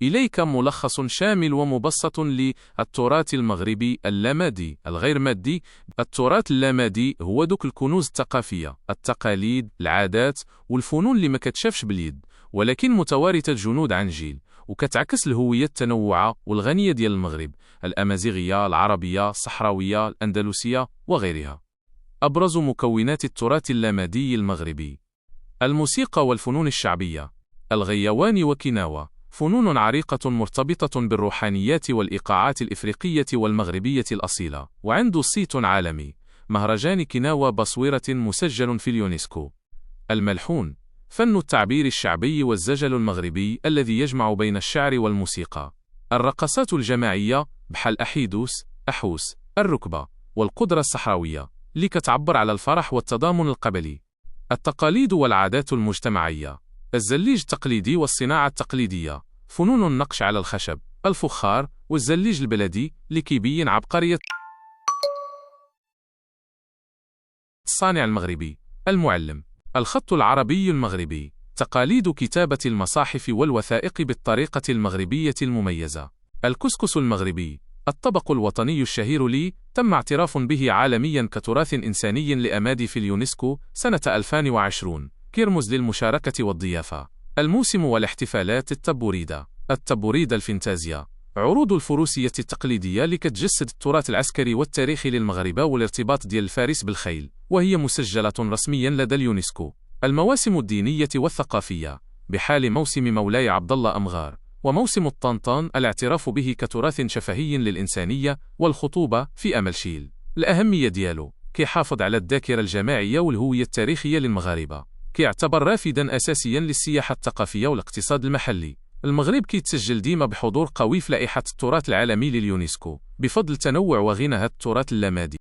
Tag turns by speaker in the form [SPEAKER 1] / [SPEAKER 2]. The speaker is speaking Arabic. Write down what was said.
[SPEAKER 1] إليك ملخص شامل ومبسط للتراث المغربي اللامادي الغير مادي. التراث اللامادي هو دوك الكنوز الثقافية، التقاليد، العادات والفنون اللي ما كتشافش باليد، ولكن متوارثة جنود عن جيل، وكتعكس الهوية التنوعة والغنية ديال المغرب، الأمازيغية، العربية، الصحراوية، الأندلسية وغيرها. أبرز مكونات التراث اللامادي المغربي: الموسيقى والفنون الشعبية. الغيوان وكناوة فنون عريقة مرتبطة بالروحانيات والإيقاعات الإفريقية والمغربية الأصيلة، وعنده صيت عالمي. مهرجان كناوة بصويرة مسجل في اليونسكو. الملحون فن التعبير الشعبي والزجل المغربي الذي يجمع بين الشعر والموسيقى. الرقصات الجماعية بحال أحيدوس، أحوس، الركبة، والقدرة الصحراوية اللي كتعبر على الفرح والتضامن القبلي. التقاليد والعادات المجتمعية. الزليج التقليدي والصناعة التقليدية، فنون النقش على الخشب، الفخار والزليج البلدي اللي كيبين عبقرية الصانع المغربي. المعلم. الخط العربي المغربي، تقاليد كتابة المصاحف والوثائق بالطريقة المغربية المميزة. الكسكس المغربي، الطبق الوطني الشهير لي تم اعتراف به عالميا كتراث إنساني لأمادي في اليونسكو سنة 2020. كرمز للمشاركة والضيافة. الموسم والاحتفالات. التبوريدة الفانتازيا، عروض الفروسية التقليدية اللي كتجسد التراث العسكري والتاريخي للمغاربة والارتباط ديال الفارس بالخيل، وهي مسجلة رسميا لدى اليونسكو. المواسم الدينية والثقافية، بحال موسم مولاي عبد الله أمغار، وموسم الطنطان الاعتراف به كتراث شفهي للإنسانية، والخطوبة في أملشيل. الأهمية ديالو، كيحافظ على الذاكرة الجماعية والهوية التاريخية للمغاربة، كيعتبر رافدا أساسيا للسياحة الثقافية والاقتصاد المحلي. المغرب كيتسجل ديما بحضور قوي في لائحة التراث العالمي لليونسكو، بفضل تنوع وغنى هذا التراث اللامادي.